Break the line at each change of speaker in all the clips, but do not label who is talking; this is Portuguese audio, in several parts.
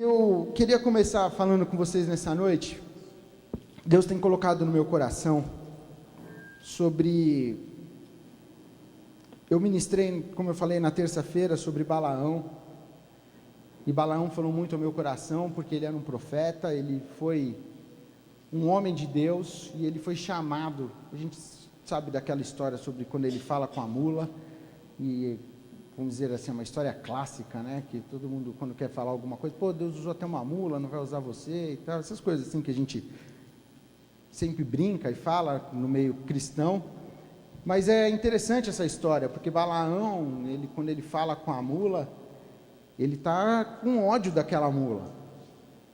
Eu queria começar falando com vocês nessa noite. Deus tem colocado no meu coração sobre... Eu ministrei, como eu falei, na terça-feira sobre Balaão. E Balaão falou muito ao meu coração, porque ele era um profeta, ele foi um homem de Deus, e ele foi chamado. A gente sabe daquela história sobre quando ele fala com a mula, e... vamos dizer assim, uma história clássica, né, que todo mundo, quando quer falar alguma coisa, pô, Deus usou até uma mula, não vai usar você e tal, essas coisas assim que a gente sempre brinca e fala no meio cristão. Mas é interessante essa história, porque Balaão, quando ele fala com a mula, ele está com ódio daquela mula,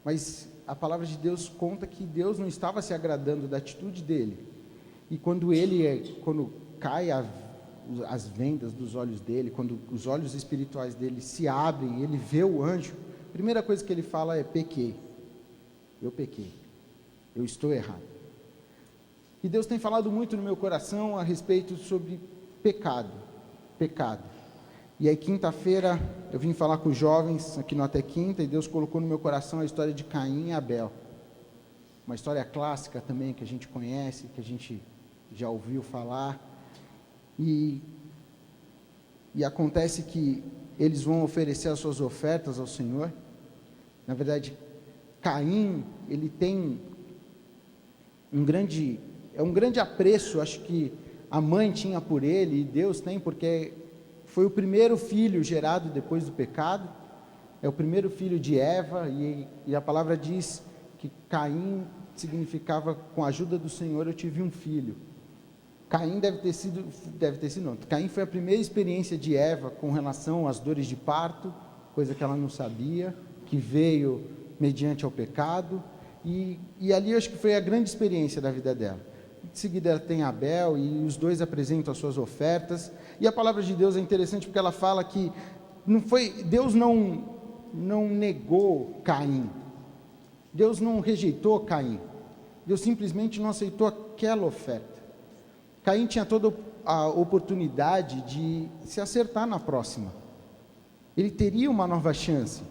mas a palavra de Deus conta que Deus não estava se agradando da atitude dele, e quando cai as vendas dos olhos dele, quando os olhos espirituais dele se abrem, ele vê o anjo, a primeira coisa que ele fala é: pequei, eu estou errado. E Deus tem falado muito no meu coração a respeito sobre pecado. E aí quinta-feira eu vim falar com os jovens aqui no Até Quinta, e Deus colocou no meu coração a história de Caim e Abel, uma história clássica também, que a gente conhece, que a gente já ouviu falar. E acontece que eles vão oferecer as suas ofertas ao Senhor. Na verdade, Caim, ele tem um grande apreço, acho que a mãe tinha por ele, e Deus tem, porque foi o primeiro filho gerado depois do pecado, é o primeiro filho de Eva, e a palavra diz que Caim significava: com a ajuda do Senhor eu tive um filho. Caim Caim foi a primeira experiência de Eva com relação às dores de parto, coisa que ela não sabia, que veio mediante ao pecado, e ali eu acho que foi a grande experiência da vida dela. Em seguida ela tem Abel, e os dois apresentam as suas ofertas, e a palavra de Deus é interessante porque ela fala que Deus não negou Caim, Deus não rejeitou Caim, Deus simplesmente não aceitou aquela oferta. Caim tinha toda a oportunidade de se acertar na próxima. Ele teria uma nova chance.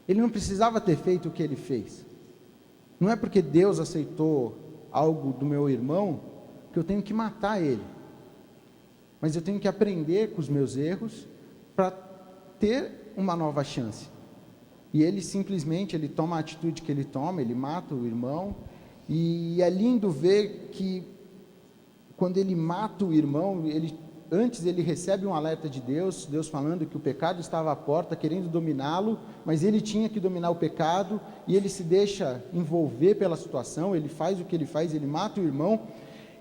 Ele não precisava ter feito o que ele fez. Não é porque Deus aceitou algo do meu irmão que eu tenho que matar ele. Mas eu tenho que aprender com os meus erros para ter uma nova chance. E ele simplesmente, ele toma a atitude que ele toma, ele mata o irmão. E é lindo ver que quando ele mata o irmão, antes ele recebe um alerta de Deus falando que o pecado estava à porta, querendo dominá-lo, mas ele tinha que dominar o pecado, e ele se deixa envolver pela situação, ele faz o que ele faz, ele mata o irmão,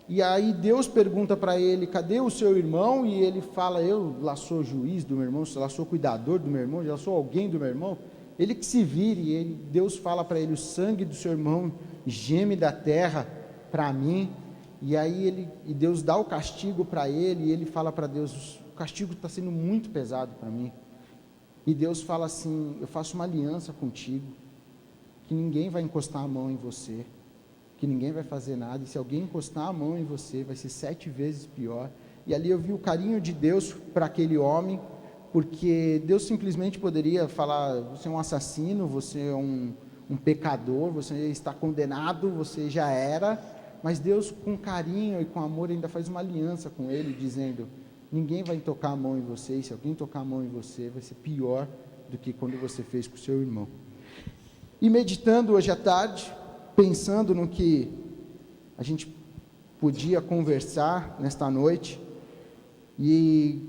e aí Deus pergunta para ele: cadê o seu irmão? E ele fala: eu lá sou juiz do meu irmão, lá sou cuidador do meu irmão, já sou alguém do meu irmão, ele que se vire. E Deus fala para ele: o sangue do seu irmão geme da terra para mim. E aí Deus dá o castigo para ele, e ele fala para Deus: o castigo está sendo muito pesado para mim. E Deus fala assim: eu faço uma aliança contigo, que ninguém vai encostar a mão em você, que ninguém vai fazer nada, e se alguém encostar a mão em você, vai ser 7 vezes pior. E ali eu vi o carinho de Deus para aquele homem, porque Deus simplesmente poderia falar: você é um assassino, você é um pecador, você está condenado, você já era. Mas Deus, com carinho e com amor, ainda faz uma aliança com ele, dizendo: ninguém vai tocar a mão em você, e se alguém tocar a mão em você, vai ser pior do que quando você fez com o seu irmão. E meditando hoje à tarde, pensando no que a gente podia conversar nesta noite, e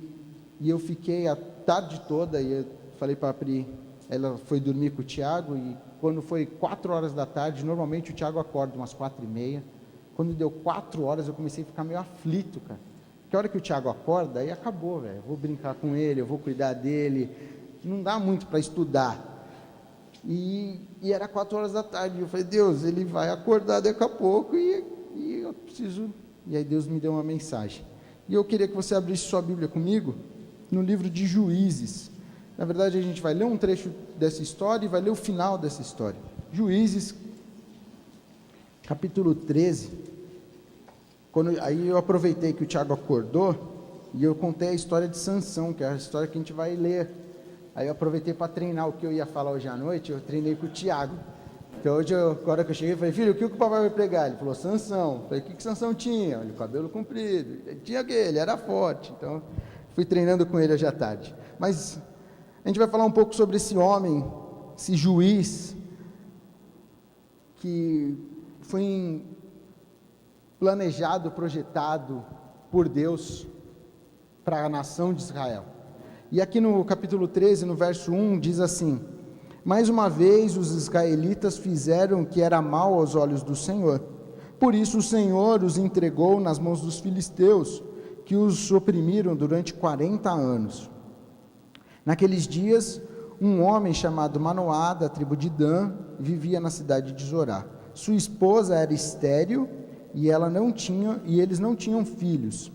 eu fiquei a tarde toda, e eu falei para a Pri, ela foi dormir com o Tiago, e quando foi 4 horas da tarde, normalmente o Tiago acorda umas 4h30, quando deu 4 horas eu comecei a ficar meio aflito, cara, que a hora que o Tiago acorda, aí acabou, velho, eu vou brincar com ele, eu vou cuidar dele, não dá muito para estudar, e era 4 horas da tarde, eu falei: Deus, ele vai acordar daqui a pouco, e eu preciso, e aí Deus me deu uma mensagem, e eu queria que você abrisse sua Bíblia comigo, no livro de Juízes. Na verdade a gente vai ler um trecho dessa história, e vai ler o final dessa história. Juízes, capítulo 13, aí eu aproveitei que o Tiago acordou, e eu contei a história de Sansão, que é a história que a gente vai ler Aí eu aproveitei para treinar o que eu ia falar hoje à noite, eu treinei com o Tiago. Então hoje, agora que eu cheguei, eu falei, filho, o que o papai vai pregar? Ele falou, Sansão. Eu falei, o que Sansão tinha? Ele, cabelo comprido. Ele tinha que ele era forte. Então, fui treinando com ele hoje à tarde. Mas a gente vai falar um pouco sobre esse homem, esse juiz, que foi planejado, projetado por Deus para a nação de Israel. E aqui no capítulo 13, no verso 1, diz assim: mais uma vez os israelitas fizeram o que era mal aos olhos do Senhor. Por isso o Senhor os entregou nas mãos dos filisteus, que os oprimiram durante 40 anos. Naqueles dias, um homem chamado Manoá, da tribo de Dan, vivia na cidade de Zorá. Sua esposa era estéril e eles não tinham filhos.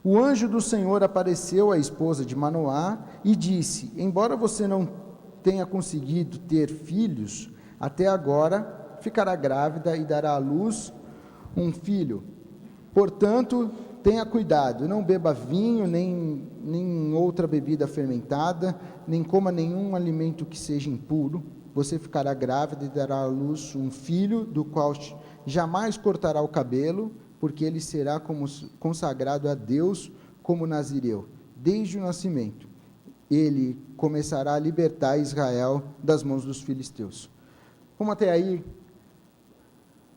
O anjo do Senhor apareceu à esposa de Manoá e disse: embora você não tenha conseguido ter filhos, até agora ficará grávida e dará à luz um filho. Portanto, tenha cuidado, não beba vinho, nem outra bebida fermentada, nem coma nenhum alimento que seja impuro. Você ficará grávida e dará à luz um filho, do qual jamais cortará o cabelo, porque ele será consagrado a Deus como nazireu, desde o nascimento. Ele começará a libertar Israel das mãos dos filisteus. Vamos até aí.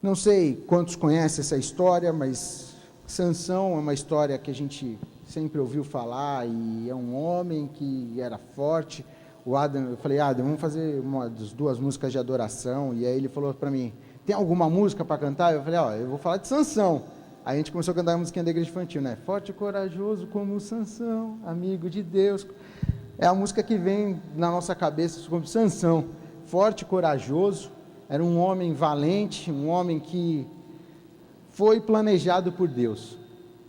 Não sei quantos conhecem essa história, mas Sansão é uma história que a gente sempre ouviu falar, e é um homem que era forte. Eu falei, Adam, vamos fazer das 2 músicas de adoração, e aí ele falou para mim, tem alguma música para cantar? Eu falei, eu vou falar de Sansão. Aí a gente começou a cantar a musiquinha da igreja infantil, né? Forte e corajoso como Sansão, amigo de Deus. É a música que vem na nossa cabeça como Sansão, forte e corajoso, era um homem valente, um homem que foi planejado por Deus.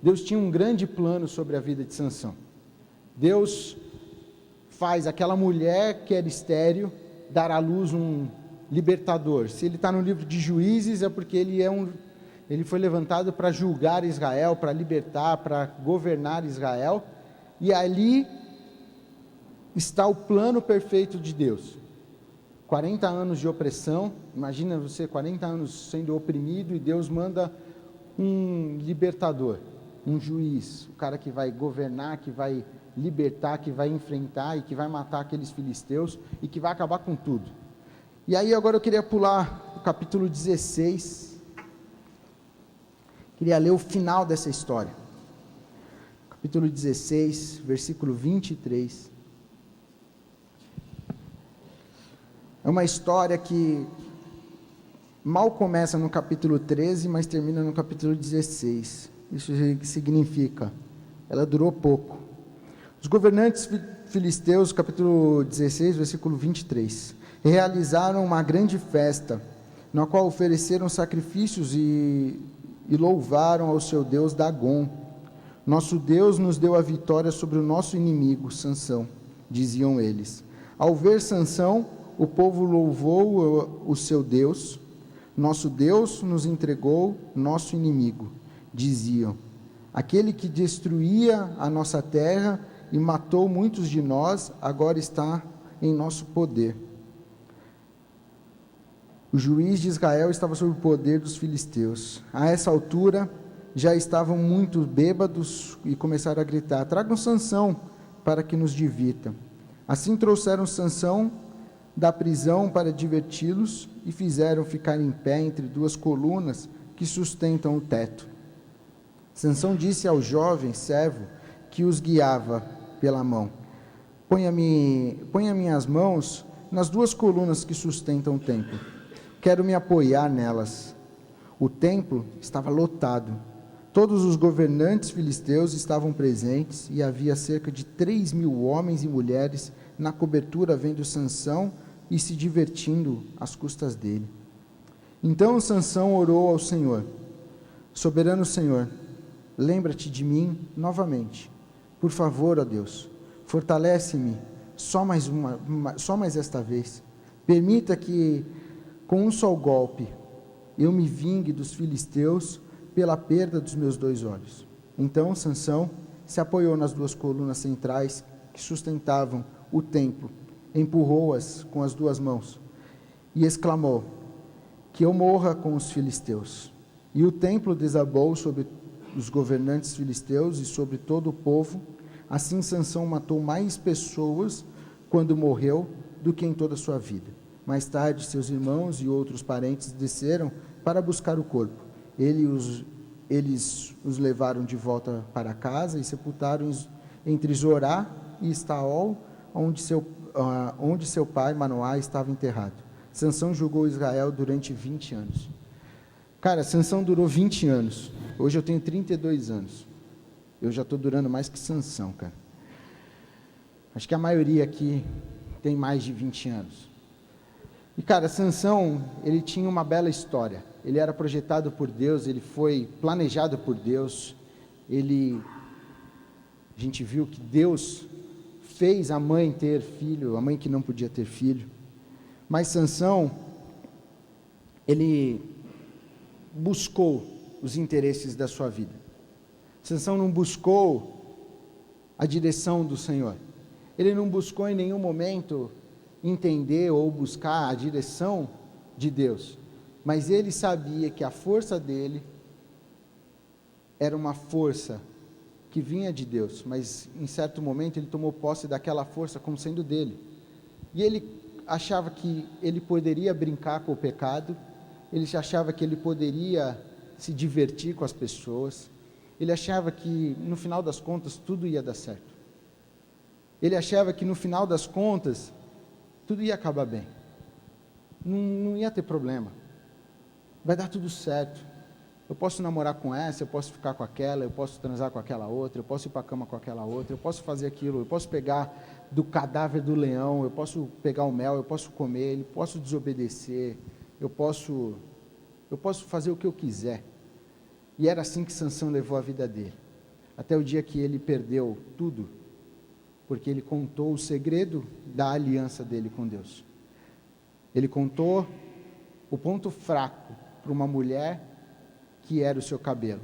Deus tinha um grande plano sobre a vida de Sansão. Deus faz aquela mulher que era estéril dar à luz um libertador. Se ele está no livro de Juízes, é porque ele foi levantado para julgar Israel, para libertar, para governar Israel, e ali está o plano perfeito de Deus. 40 anos de opressão, imagina você 40 anos sendo oprimido, e Deus manda um libertador, um juiz, o cara que vai governar, que vai libertar, que vai enfrentar e que vai matar aqueles filisteus e que vai acabar com tudo. E aí agora eu queria pular o capítulo 16, queria ler o final dessa história. Capítulo 16, versículo 23. É uma história que mal começa no capítulo 13, mas termina no capítulo 16. Isso significa, ela durou pouco. Os governantes filisteus, capítulo 16, versículo 23, realizaram uma grande festa, na qual ofereceram sacrifícios e louvaram ao seu Deus Dagom. Nosso Deus nos deu a vitória sobre o nosso inimigo, Sansão, diziam eles. Ao ver Sansão, o povo louvou o seu Deus. Nosso Deus nos entregou nosso inimigo, diziam. Aquele que destruía a nossa terra e matou muitos de nós, agora está em nosso poder. O juiz de Israel estava sob o poder dos filisteus. A essa altura, já estavam muito bêbados e começaram a gritar: tragam Sansão para que nos divirta. Assim trouxeram Sansão da prisão para diverti-los e fizeram ficar em pé entre 2 colunas que sustentam o teto. Sansão disse ao jovem servo que os guiava pela mão: ponha minhas mãos nas 2 colunas que sustentam o templo. Quero me apoiar nelas. O templo estava lotado. Todos os governantes filisteus estavam presentes e havia cerca de 3.000 homens e mulheres na cobertura vendo Sansão e se divertindo às custas dele. Então Sansão orou ao Senhor: soberano Senhor, lembra-te de mim novamente. Por favor, ó Deus, fortalece-me só mais esta vez. Permita que, com um só golpe, eu me vingue dos filisteus pela perda dos meus 2 olhos. Então Sansão se apoiou nas 2 colunas centrais que sustentavam o templo empurrou-as com as 2 mãos e exclamou: que eu morra com os filisteus. E o templo desabou sobre os governantes filisteus e sobre todo o povo. Assim Sansão matou mais pessoas quando morreu do que em toda a sua vida. Mais tarde, seus irmãos e outros parentes desceram para buscar o corpo. Eles os levaram de volta para casa e sepultaram entre Zorá e Estaol, onde seu pai Manoá estava enterrado. Sansão julgou Israel durante 20 anos. Cara, Sansão durou 20 anos. Hoje eu tenho 32 anos. Eu já estou durando mais que Sansão, cara. Acho que a maioria aqui tem mais de 20 anos. E, cara, Sansão, ele tinha uma bela história. Ele era projetado por Deus, ele foi planejado por Deus. A gente viu que Deus fez a mãe ter filho, a mãe que não podia ter filho. Mas Sansão, ele buscou os interesses da sua vida. Sansão não buscou a direção do Senhor. Ele não buscou em nenhum momento entender ou buscar a direção de Deus. Mas ele sabia que a força dele era uma força que vinha de Deus. Mas em certo momento ele tomou posse daquela força como sendo dele. E ele achava que ele poderia brincar com o pecado, ele achava que ele poderia se divertir com as pessoas, ele achava que no final das contas tudo ia dar certo, ele achava que no final das contas tudo ia acabar bem, não ia ter problema, vai dar tudo certo, eu posso namorar com essa, eu posso ficar com aquela, eu posso transar com aquela outra, eu posso ir para a cama com aquela outra, eu posso fazer aquilo, eu posso pegar do cadáver do leão, eu posso pegar o mel, eu posso comer, eu posso desobedecer, eu posso fazer o que eu quiser. E era assim que Sansão levou a vida dele, até o dia que ele perdeu tudo, porque ele contou o segredo da aliança dele com Deus. Ele contou o ponto fraco para uma mulher que era o seu cabelo.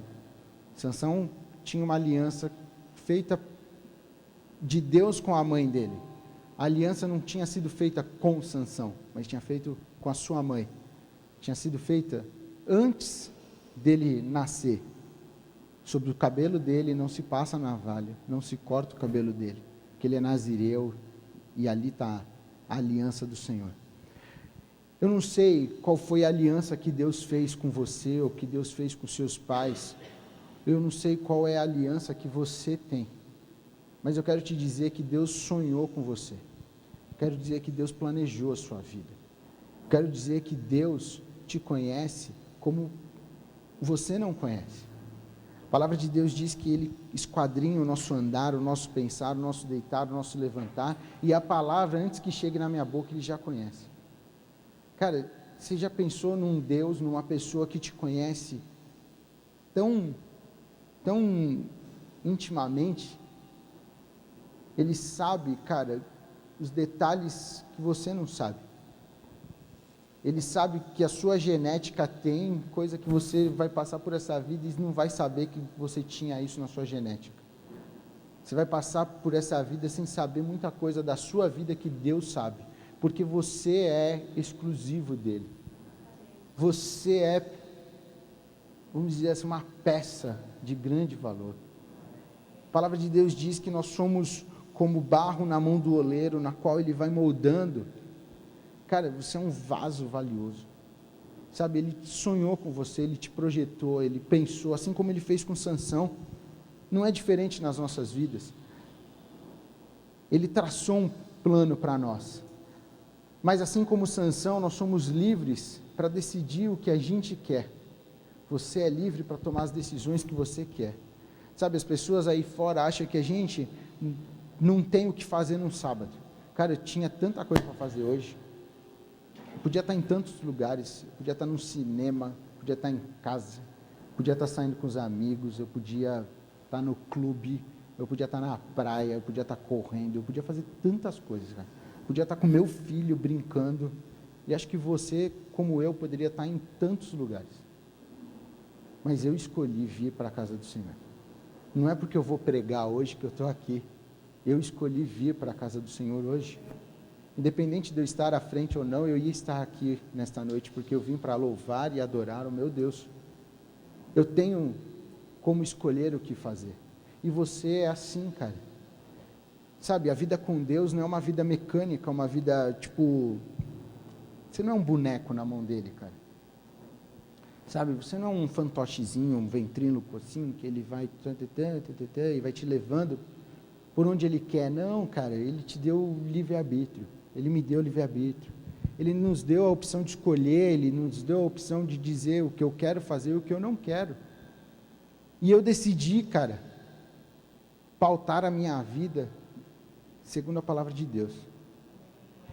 Sansão tinha uma aliança feita de Deus com a mãe dele. A aliança não tinha sido feita com Sansão, mas tinha feito com a sua mãe. Tinha sido feita antes dele nascer. Sobre o cabelo dele não se passa navalha, não se corta o cabelo dele, porque ele é nazireu e ali está a aliança do Senhor. Eu não sei qual foi a aliança que Deus fez com você, ou que Deus fez com seus pais. Eu não sei qual é a aliança que você tem. Mas eu quero te dizer que Deus sonhou com você. Quero dizer que Deus planejou a sua vida. Quero dizer que Deus te conhece como você não conhece. A palavra de Deus diz que Ele esquadrinha o nosso andar, o nosso pensar, o nosso deitar, o nosso levantar. E a palavra, antes que chegue na minha boca, Ele já conhece. Cara, você já pensou num Deus, numa pessoa que te conhece tão intimamente? Ele sabe, cara, os detalhes que você não sabe. Ele sabe que a sua genética tem coisa que você vai passar por essa vida e não vai saber que você tinha isso na sua genética. Você vai passar por essa vida sem saber muita coisa da sua vida que Deus sabe. Porque você é exclusivo dele. Você é, vamos dizer assim, uma peça de grande valor. A palavra de Deus diz que nós somos como barro na mão do oleiro, na qual ele vai moldando. Cara, você é um vaso valioso. Sabe, ele sonhou com você, ele te projetou, ele pensou, assim como ele fez com Sansão. Não é diferente nas nossas vidas. Ele traçou um plano para nós. Mas assim como Sansão, nós somos livres para decidir o que a gente quer. Você é livre para tomar as decisões que você quer. Sabe, as pessoas aí fora acham que a gente não tem o que fazer num sábado. Cara, eu tinha tanta coisa para fazer hoje. Eu podia estar em tantos lugares, eu podia estar no cinema, podia estar em casa, podia estar saindo com os amigos, eu podia estar no clube, eu podia estar na praia, eu podia estar correndo, eu podia fazer tantas coisas, cara. Podia estar com meu filho brincando, e acho que você, como eu, poderia estar em tantos lugares. Mas eu escolhi vir para a casa do Senhor. Não é porque eu vou pregar hoje que eu estou aqui. Eu escolhi vir para a casa do Senhor hoje. Independente de eu estar à frente ou não, eu ia estar aqui nesta noite, porque eu vim para louvar e adorar o meu Deus. Eu tenho como escolher o que fazer. E você é assim, cara. Sabe, a vida com Deus não é uma vida mecânica, uma vida, tipo... Você não é um boneco na mão dele, cara. Sabe, você não é um fantochezinho, um ventríloco assim, que ele vai... e vai te levando por onde ele quer. Não, cara, ele te deu livre-arbítrio. Ele me deu livre-arbítrio. Ele nos deu a opção de escolher, ele nos deu a opção de dizer o que eu quero fazer e o que eu não quero. E eu decidi, cara, pautar a minha vida segundo a palavra de Deus.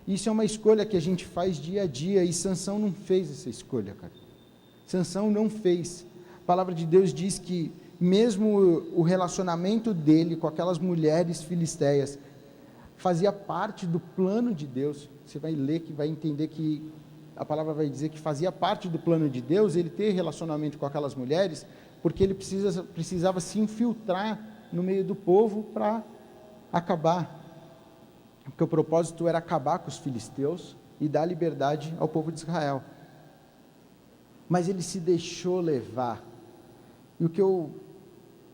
Isso é uma escolha que a gente faz dia a dia, e Sansão não fez essa escolha, cara. Sansão não fez. A palavra de Deus diz que mesmo o relacionamento dele com aquelas mulheres filisteias fazia parte do plano de Deus. Você vai ler que vai entender que a palavra vai dizer que fazia parte do plano de Deus ele ter relacionamento com aquelas mulheres, porque ele precisava se infiltrar no meio do povo para acabar. Porque o propósito era acabar com os filisteus e dar liberdade ao povo de Israel. Mas ele se deixou levar. E o que eu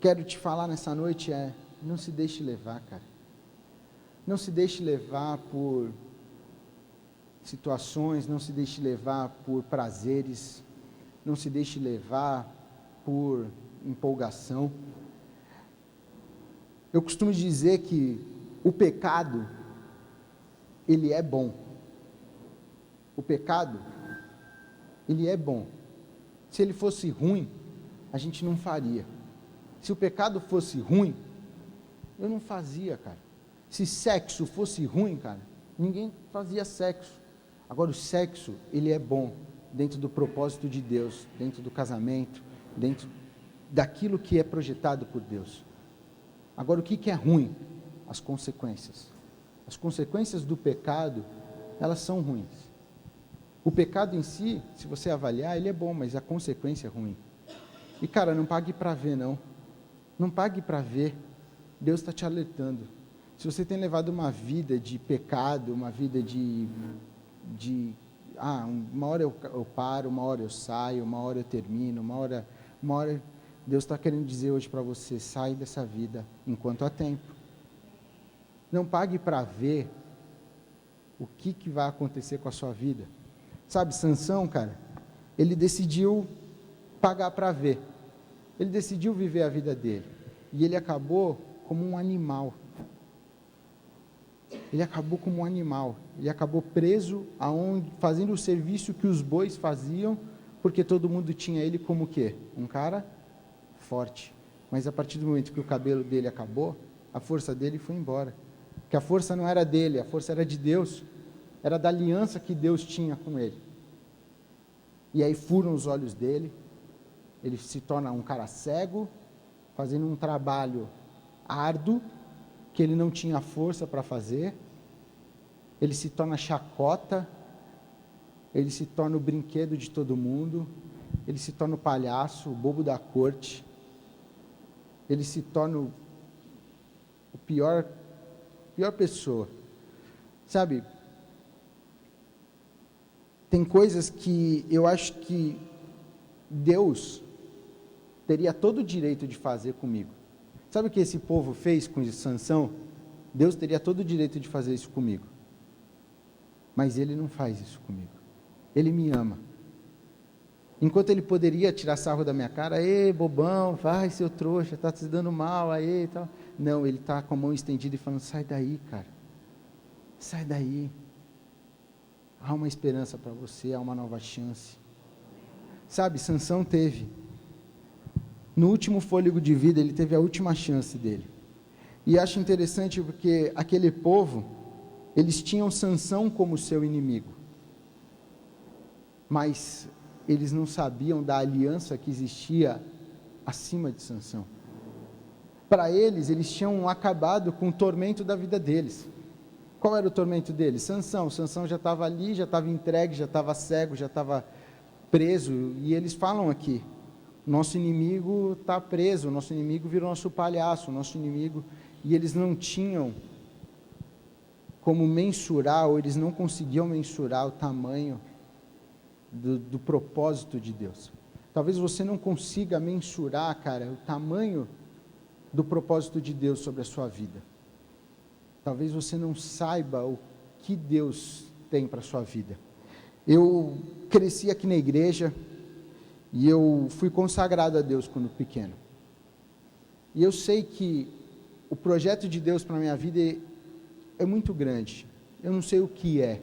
quero te falar nessa noite é: não se deixe levar, cara. Não se deixe levar por situações, não se deixe levar por prazeres, não se deixe levar por empolgação. Eu costumo dizer que o pecado, ele é bom. O pecado, ele é bom. Se ele fosse ruim, a gente não faria. Se o pecado fosse ruim, eu não fazia, cara. Se sexo fosse ruim, cara, ninguém fazia sexo. Agora, o sexo, ele é bom, dentro do propósito de Deus, dentro do casamento, dentro daquilo que é projetado por Deus. Agora, o que é ruim? As consequências. As consequências do pecado, elas são ruins. O pecado em si, se você avaliar, ele é bom, mas a consequência é ruim. E, cara, não pague para ver, não. Não pague para ver. Deus está te alertando. Se você tem levado uma vida de pecado, uma vida uma hora eu paro, uma hora eu saio, uma hora eu termino, uma hora Deus está querendo dizer hoje para você: sai dessa vida enquanto há tempo. Não pague para ver o que vai acontecer com a sua vida. Sabe, Sansão, cara, ele decidiu pagar para ver. Ele decidiu viver a vida dele. E ele acabou como um animal. Ele acabou como um animal. Ele acabou preso fazendo o serviço que os bois faziam, porque todo mundo tinha ele como o quê? Um cara forte. Mas a partir do momento que o cabelo dele acabou, a força dele foi embora. Porque a força não era dele, a força era de Deus. Era da aliança que Deus tinha com ele. E aí furam os olhos dele. Ele se torna um cara cego, fazendo um trabalho árduo, que ele não tinha força para fazer. Ele se torna chacota, ele se torna o brinquedo de todo mundo, ele se torna o palhaço, o bobo da corte, ele se torna o pior pessoa. Sabe, tem coisas que eu acho que Deus teria todo o direito de fazer comigo. Sabe o que esse povo fez com Sansão? Deus teria todo o direito de fazer isso comigo. Mas Ele não faz isso comigo. Ele me ama. Enquanto Ele poderia tirar sarro da minha cara: ei, bobão, vai, seu trouxa, está te dando mal aí e tal. Não, Ele está com a mão estendida e falando: sai daí, cara. Sai daí. Há uma esperança para você, há uma nova chance. Sabe, Sansão teve, no último fôlego de vida, ele teve a última chance dele. E acho interessante porque aquele povo, eles tinham Sansão como seu inimigo. Mas eles não sabiam da aliança que existia acima de Sansão. Para eles tinham acabado com o tormento da vida deles. Qual era o tormento deles? Sansão já estava ali, já estava entregue, já estava cego, já estava preso. E eles falam aqui: nosso inimigo está preso, nosso inimigo virou nosso palhaço, nosso inimigo. E eles não tinham como mensurar, ou eles não conseguiam mensurar o tamanho do propósito de Deus. Talvez você não consiga mensurar, cara, o tamanho do propósito de Deus sobre a sua vida. Talvez você não saiba o que Deus tem para a sua vida. Eu cresci aqui na igreja e eu fui consagrado a Deus quando pequeno. E eu sei que o projeto de Deus para a minha vida é muito grande. Eu não sei o que é,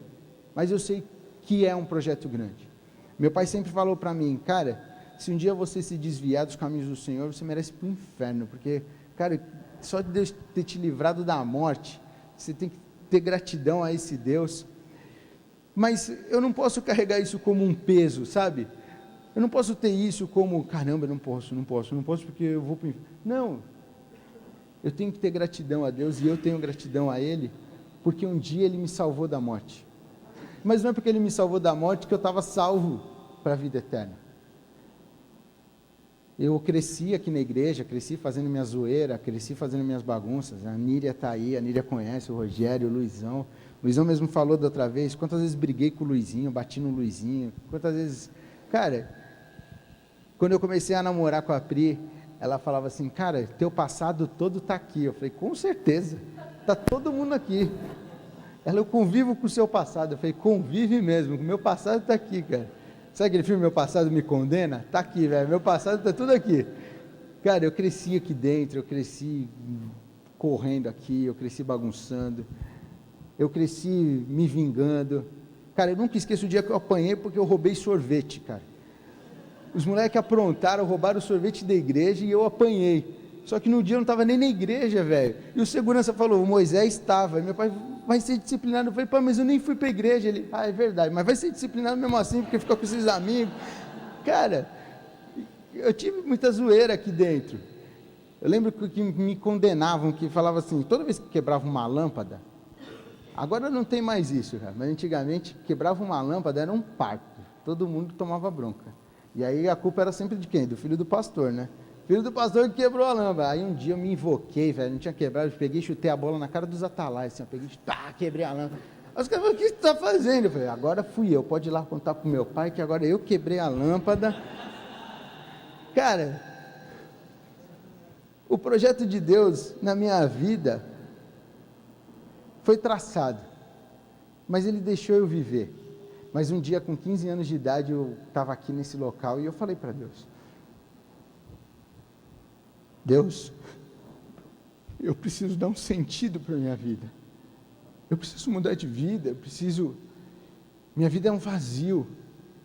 mas eu sei que é um projeto grande. Meu pai sempre falou para mim, cara, se um dia você se desviar dos caminhos do Senhor, você merece ir para o inferno, porque, cara, só de Deus ter te livrado da morte, você tem que ter gratidão a esse Deus. Mas eu não posso carregar isso como um peso, sabe? Eu não posso ter isso como, caramba, não posso porque eu vou para o inferno. Não, eu tenho que ter gratidão a Deus, e eu tenho gratidão a Ele, porque um dia Ele me salvou da morte. Mas não é porque Ele me salvou da morte que eu estava salvo para a vida eterna. Eu cresci aqui na igreja, cresci fazendo minha zoeira, cresci fazendo minhas bagunças. A Níria está aí, a Níria conhece, o Rogério, o Luizão. O Luizão mesmo falou da outra vez, quantas vezes briguei com o Luizinho, bati no Luizinho, quantas vezes... Cara, quando eu comecei a namorar com a Pri, ela falava assim, cara, teu passado todo está aqui. Eu falei, com certeza, está todo mundo aqui. Ela, eu convivo com o seu passado. Eu falei, convive mesmo, o meu passado está aqui, cara. Sabe aquele filme Meu Passado Me Condena? Está aqui, velho, meu passado está tudo aqui. Cara, eu cresci aqui dentro, eu cresci correndo aqui, eu cresci bagunçando, eu cresci me vingando. Cara, eu nunca esqueço o dia que eu apanhei porque eu roubei sorvete, cara. Os moleques aprontaram, roubaram o sorvete da igreja e eu apanhei. Só que no dia eu não estava nem na igreja, velho. E o segurança falou, o Moisés estava. E meu pai, vai ser disciplinado. Eu falei, pai, mas eu nem fui para a igreja. Ele, é verdade, mas vai ser disciplinado mesmo assim, porque ficou com esses amigos. Cara, eu tive muita zoeira aqui dentro. Eu lembro que me condenavam, que falavam assim, toda vez que quebrava uma lâmpada, agora não tem mais isso, cara, mas antigamente quebrava uma lâmpada, era um parto. Todo mundo tomava bronca. E aí a culpa era sempre de quem? Do filho do pastor, né? Filho do pastor que quebrou a lâmpada. Aí um dia eu me invoquei, velho, não tinha quebrado, eu peguei e chutei a bola na cara dos atalaios, assim, eu peguei e quebrei a lâmpada. Aí os caras falaram, o que você está fazendo? Eu falei, agora fui eu, pode ir lá contar para o meu pai que agora eu quebrei a lâmpada. Cara, o projeto de Deus na minha vida foi traçado, mas Ele deixou eu viver. Mas um dia, com 15 anos de idade, eu estava aqui nesse local e eu falei para Deus, Deus, eu preciso dar um sentido para a minha vida, eu preciso mudar de vida, minha vida é um vazio,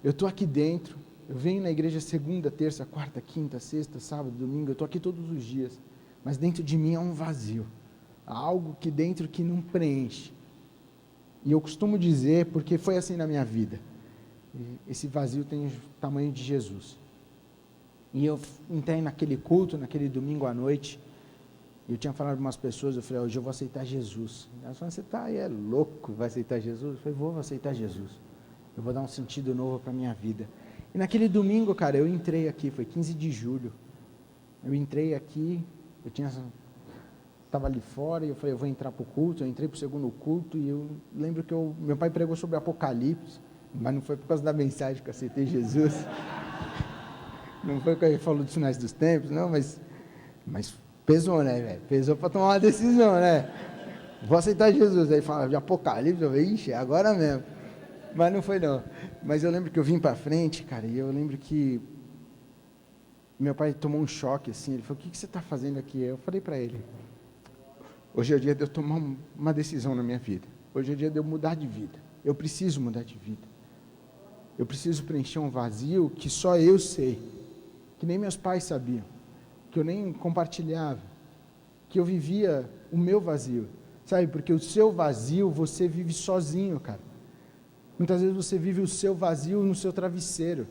eu estou aqui dentro, eu venho na igreja segunda, terça, quarta, quinta, sexta, sábado, domingo, eu estou aqui todos os dias, mas dentro de mim há um vazio, há algo que dentro que não preenche. E eu costumo dizer, porque foi assim na minha vida, esse vazio tem o tamanho de Jesus. E eu entrei naquele culto, naquele domingo à noite, e eu tinha falado para umas pessoas, eu falei, hoje eu vou aceitar Jesus. Elas falaram, você é louco, vai aceitar Jesus? Eu falei, vou aceitar Jesus. Eu vou dar um sentido novo para a minha vida. E naquele domingo, cara, eu entrei aqui, foi 15 de julho, eu entrei aqui, estava ali fora, e eu falei, eu vou entrar para o culto, eu entrei para o segundo culto, e eu lembro que meu pai pregou sobre Apocalipse, mas não foi por causa da mensagem que eu aceitei Jesus, não foi porque ele falou dos sinais dos tempos, não, mas pesou, né, velho, pesou para tomar uma decisão, né, vou aceitar Jesus, aí fala de Apocalipse, eu falei, ixi, é agora mesmo, mas não foi não, mas eu lembro que eu vim para frente, cara, e eu lembro que meu pai tomou um choque, assim, ele falou, o que você está fazendo aqui? Eu falei para ele, hoje é o dia de eu tomar uma decisão na minha vida. Hoje é o dia de eu mudar de vida. Eu preciso mudar de vida. Eu preciso preencher um vazio que só eu sei. Que nem meus pais sabiam. Que eu nem compartilhava. Que eu vivia o meu vazio. Sabe, porque o seu vazio você vive sozinho, cara. Muitas vezes você vive o seu vazio no seu travesseiro.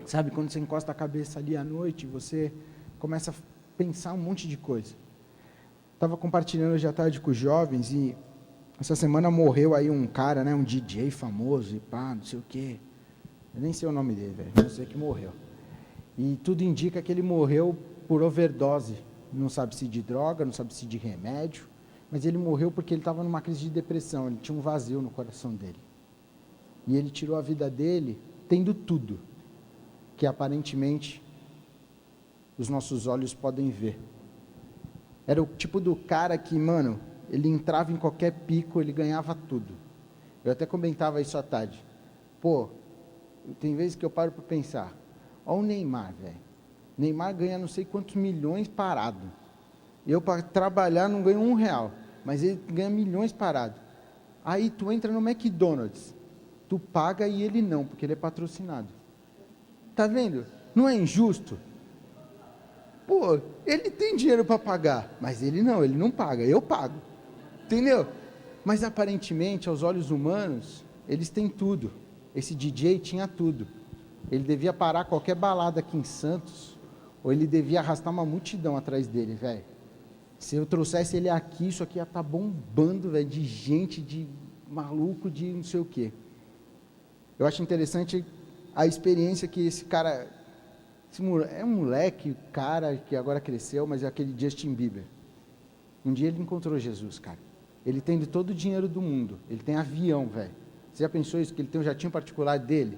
Sabe, quando você encosta a cabeça ali à noite, você começa a pensar um monte de coisa. Estava compartilhando hoje à tarde com os jovens e essa semana morreu aí um cara, né, um DJ famoso e pá, não sei o quê. Eu nem sei o nome dele, velho, não sei que morreu. E tudo indica que ele morreu por overdose, não sabe se de droga, não sabe se de remédio. Mas ele morreu porque ele estava numa crise de depressão, ele tinha um vazio no coração dele. E ele tirou a vida dele tendo tudo que aparentemente os nossos olhos podem ver. Era o tipo do cara que, mano, ele entrava em qualquer pico, ele ganhava tudo. Eu até comentava isso à tarde. Pô, tem vezes que eu paro para pensar, olha o Neymar, velho. Neymar ganha não sei quantos milhões parado. Eu, para trabalhar, não ganho R$1, mas ele ganha milhões parado. Aí tu entra no McDonald's, tu paga e ele não, porque ele é patrocinado. Tá vendo? Não é injusto? Pô, ele tem dinheiro para pagar, mas ele não paga, eu pago. Entendeu? Mas aparentemente, aos olhos humanos, eles têm tudo. Esse DJ tinha tudo. Ele devia parar qualquer balada aqui em Santos, ou ele devia arrastar uma multidão atrás dele, velho. Se eu trouxesse ele aqui, isso aqui ia estar bombando, velho, de gente, de maluco, de não sei o quê. Eu acho interessante a experiência que esse cara, é um moleque, cara que agora cresceu, mas é aquele Justin Bieber. Um dia ele encontrou Jesus, cara. Ele tem todo o dinheiro do mundo, ele tem avião, velho. Você já pensou isso? Que ele tem um jatinho particular dele?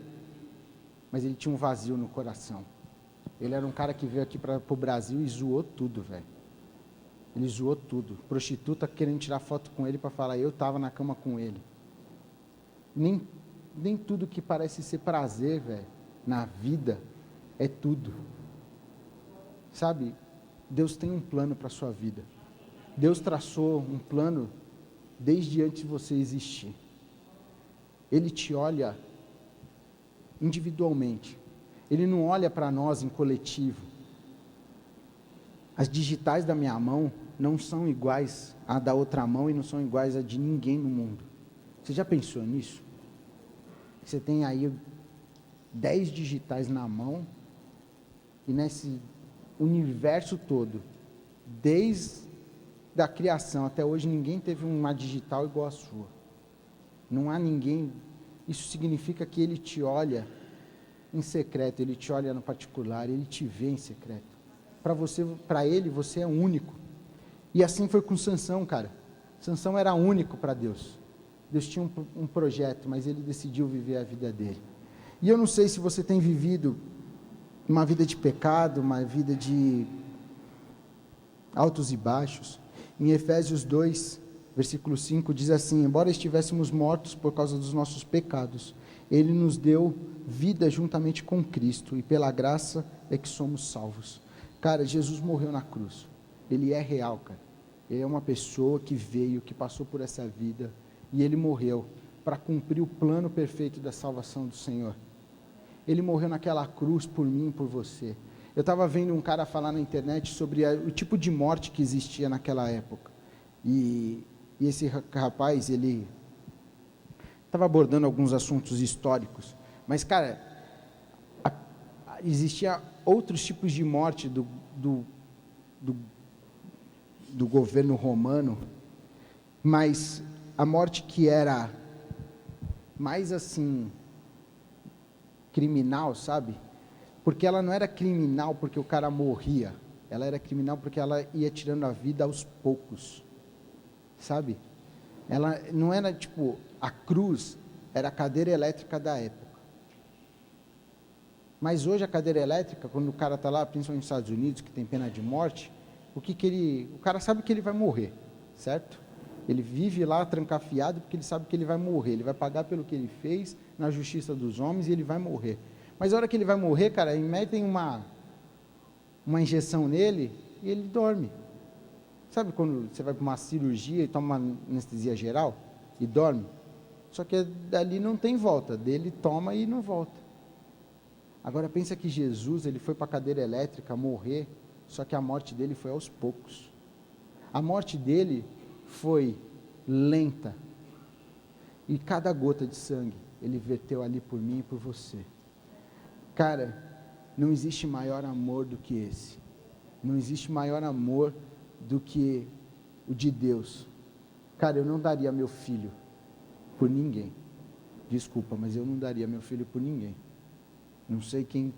Mas ele tinha um vazio no coração. Ele era um cara que veio aqui para o Brasil e zoou tudo, velho. Ele zoou tudo. Prostituta querendo tirar foto com ele para falar, eu estava na cama com ele. Nem tudo que parece ser prazer, velho, na vida, é tudo. Sabe, Deus tem um plano para a sua vida. Deus traçou um plano desde antes de você existir. Ele te olha individualmente. Ele não olha para nós em coletivo. As digitais da minha mão não são iguais à da outra mão e não são iguais a de ninguém no mundo. Você já pensou nisso? Você tem aí 10 digitais na mão e nesse universo todo, desde a criação até hoje, ninguém teve uma digital igual a sua. Não há ninguém. Isso significa que ele te olha em secreto, ele te olha no particular, ele te vê em secreto. Para ele, você é único. E assim foi com Sansão, cara. Sansão era único para Deus. Deus tinha um projeto, mas ele decidiu viver a vida dele. E eu não sei se você tem vivido uma vida de pecado, uma vida de altos e baixos. Em Efésios 2, versículo 5, diz assim: embora estivéssemos mortos por causa dos nossos pecados, Ele nos deu vida juntamente com Cristo, e pela graça é que somos salvos. Cara, Jesus morreu na cruz. Ele é real, cara. Ele é uma pessoa que veio, que passou por essa vida, e Ele morreu para cumprir o plano perfeito da salvação do Senhor. Ele morreu naquela cruz por mim e por você. Eu estava vendo um cara falar na internet sobre o tipo de morte que existia naquela época. E esse rapaz, ele estava abordando alguns assuntos históricos. Mas, cara, existia outros tipos de morte do governo romano, mas a morte que era mais assim criminal, sabe? Porque ela não era criminal porque o cara morria, ela era criminal porque ela ia tirando a vida aos poucos, sabe? Ela não era tipo, a cruz era a cadeira elétrica da época. Mas hoje a cadeira elétrica, quando o cara está lá, principalmente nos Estados Unidos, que tem pena de morte, o cara sabe que ele vai morrer, certo? Ele vive lá trancafiado porque ele sabe que ele vai morrer, ele vai pagar pelo que ele fez na justiça dos homens e ele vai morrer. Mas a hora que ele vai morrer, cara, metem uma injeção nele e ele dorme. Sabe quando você vai para uma cirurgia e toma uma anestesia geral e dorme? Só que dali não tem volta, dele toma e não volta. Agora pensa que Jesus, ele foi para a cadeira elétrica morrer, só que a morte dele foi aos poucos. A morte dele foi lenta. E cada gota de sangue, ele verteu ali por mim e por você. Cara, não existe maior amor do que esse. Não existe maior amor do que o de Deus. Cara, eu não daria meu filho por ninguém. Desculpa, mas eu não daria meu filho por ninguém. Não sei quem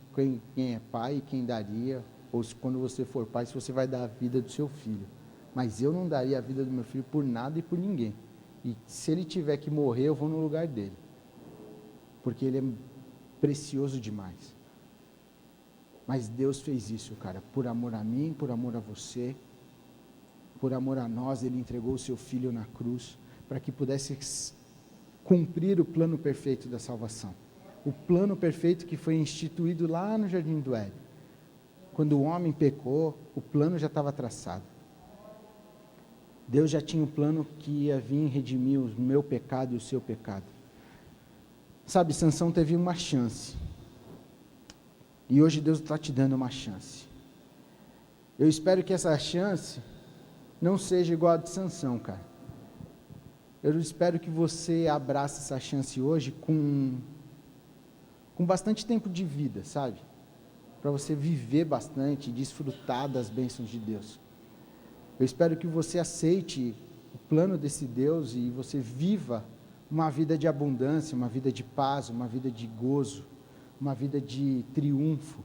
é pai e quem daria, ou se quando você for pai, se você vai dar a vida do seu filho. mas eu não daria a vida do meu filho por nada e por ninguém. E se ele tiver que morrer, eu vou no lugar dele, porque ele é precioso demais. Mas Deus fez isso, cara, por amor a mim, por amor a você, por amor a nós. Ele entregou o seu filho na cruz, para que pudesse cumprir o plano perfeito da salvação. O plano perfeito que foi instituído lá no Jardim do Éden. Quando o homem pecou, o plano já estava traçado. Deus já tinha um plano que ia vir redimir o meu pecado e o seu pecado. Sabe, Sansão teve uma chance. E hoje Deus está te dando uma chance. Eu espero que essa chance não seja igual a de Sansão, cara. Eu espero que você abrace essa chance hoje com bastante tempo de vida, sabe? Para você viver bastante e desfrutar das bênçãos de Deus. Eu espero que você aceite o plano desse Deus e você viva uma vida de abundância, uma vida de paz, uma vida de gozo, uma vida de triunfo.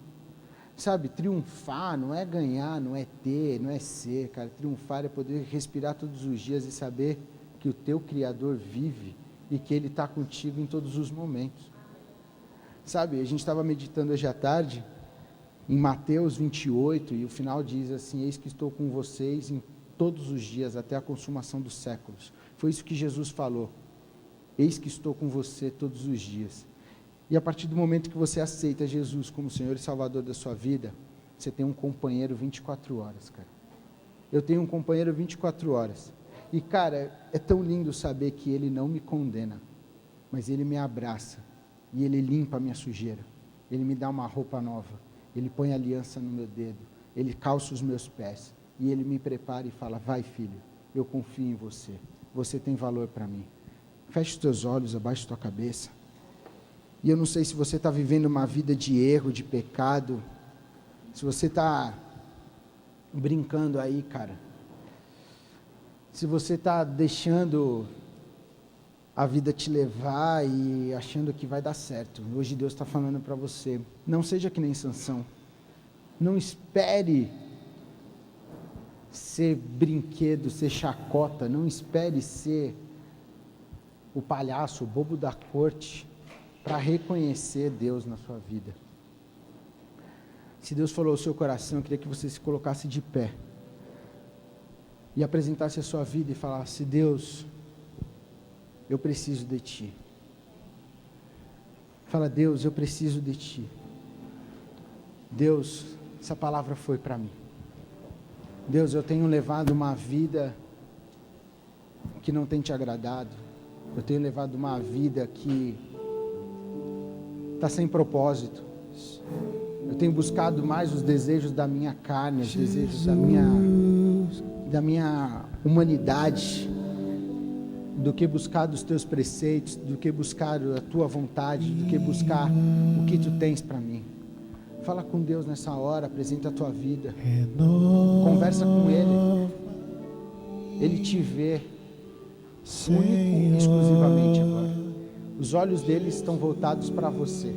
Sabe, triunfar não é ganhar, não é ter, não é ser, cara. Triunfar é poder respirar todos os dias e saber que o teu Criador vive e que Ele está contigo em todos os momentos. Sabe, a gente estava meditando hoje à tarde em Mateus 28, e o final diz assim: eis que estou com vocês em todos os dias, até a consumação dos séculos. Foi isso que Jesus falou. Eis que estou com você todos os dias. E a partir do momento que você aceita Jesus como Senhor e Salvador da sua vida, você tem um companheiro 24 horas, cara. Eu tenho um companheiro 24 horas. E, cara, é tão lindo saber que Ele não me condena, mas Ele me abraça, e Ele limpa a minha sujeira. Ele me dá uma roupa nova, Ele põe aliança no meu dedo, Ele calça os meus pés, e Ele me prepara e fala: vai, filho, eu confio em você, você tem valor para mim. Feche os teus olhos, abaixe tua cabeça. E eu não sei se você está vivendo uma vida de erro, de pecado, se você está brincando aí, cara, se você está deixando a vida te levar e achando que vai dar certo. Hoje Deus está falando para você: não seja que nem Sansão, não espere ser brinquedo, ser chacota, não espere ser o palhaço, o bobo da corte, para reconhecer Deus na sua vida. Se Deus falou ao seu coração, eu queria que você se colocasse de pé e apresentasse a sua vida e falasse: Deus, eu preciso de Ti. Fala: Deus, eu preciso de Ti. Deus, essa palavra foi para mim. Deus, eu tenho levado uma vida que não tem Te agradado. Eu tenho levado uma vida que está sem propósito. Eu tenho buscado mais os desejos da minha carne, os desejos da minha humanidade, do que buscar dos Teus preceitos, do que buscar a Tua vontade, do que buscar o que Tu tens para mim. Fala com Deus nessa hora, apresenta a tua vida, conversa com Ele. Ele te vê único e exclusivamente agora. Os olhos dele estão voltados para você.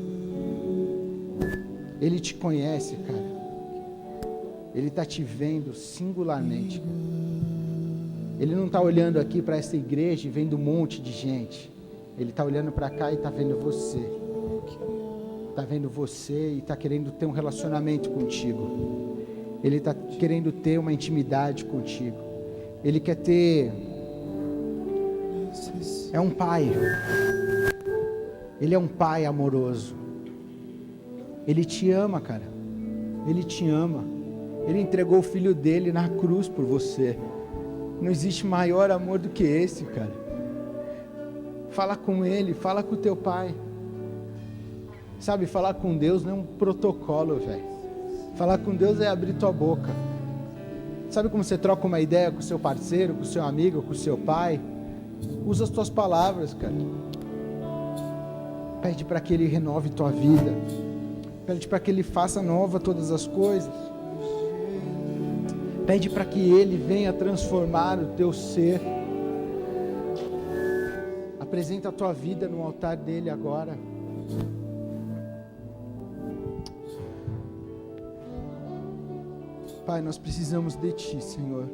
Ele te conhece, cara. Ele está te vendo singularmente, cara. Ele não está olhando aqui para essa igreja e vendo um monte de gente. Ele está olhando para cá e está vendo você. Está vendo você e está querendo ter um relacionamento contigo. Ele está querendo ter uma intimidade contigo. Ele quer ter... É um pai. Ele é um pai amoroso. Ele te ama, cara. Ele te ama. Ele entregou o filho dele na cruz por você. Não existe maior amor do que esse, cara. Fala com ele, fala com o teu pai. Sabe, falar com Deus não é um protocolo, velho. Falar com Deus é abrir tua boca. Sabe como você troca uma ideia com o seu parceiro, com o seu amigo, com o seu pai? Usa as tuas palavras, cara. Pede para que Ele renove tua vida. Pede para que Ele faça nova todas as coisas. Pede para que Ele venha transformar o teu ser. Apresenta a tua vida no altar dEle agora. Pai, nós precisamos de Ti, Senhor.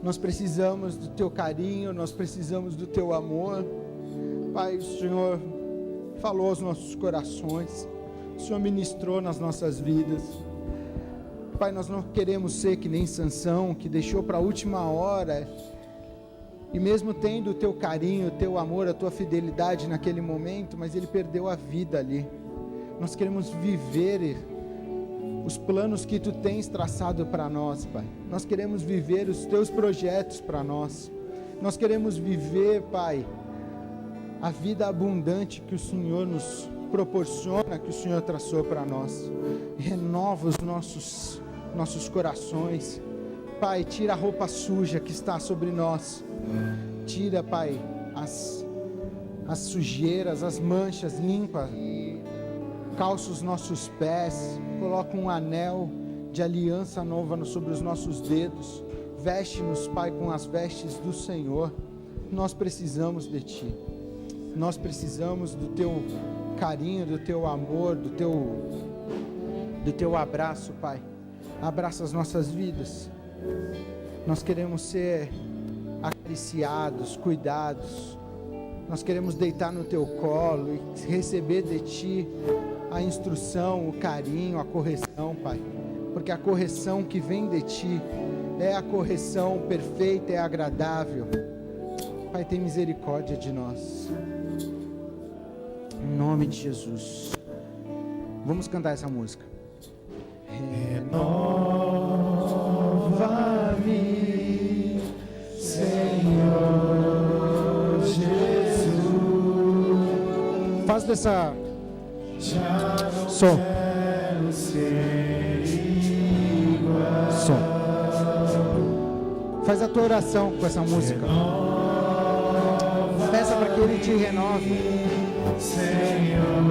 Nós precisamos do Teu carinho, nós precisamos do Teu amor. Pai, o Senhor falou aos nossos corações, o Senhor ministrou nas nossas vidas. Pai, nós não queremos ser que nem Sansão, que deixou para a última hora, e mesmo tendo o Teu carinho, o Teu amor, a Tua fidelidade naquele momento, mas ele perdeu a vida ali. Nós queremos viver os planos que Tu tens traçado para nós, Pai. Nós queremos viver os Teus projetos para nós. Nós queremos viver, Pai, a vida abundante que o Senhor nos proporciona, que o Senhor traçou para nós. Renova os nossos corações. Pai, tira a roupa suja que está sobre nós. Tira, Pai, as sujeiras, as manchas, limpa. Calça os nossos pés, coloca um anel de aliança nova sobre os nossos dedos. Veste-nos, Pai, com as vestes do Senhor. Nós precisamos de Ti. Nós precisamos do Teu carinho, do Teu amor, do Teu abraço, Pai. Abraça as nossas vidas. Nós queremos ser acariciados, cuidados. Nós queremos deitar no Teu colo e receber de Ti a instrução, o carinho, a correção, Pai. Porque a correção que vem de Ti é a correção perfeita, é agradável. Pai, tem misericórdia de nós. Em nome de Jesus. Vamos cantar essa música. Renova-me, Senhor Jesus. Faz dessa som. Som. Faz a tua oração com essa música. Peça para que Ele te renove. Senhor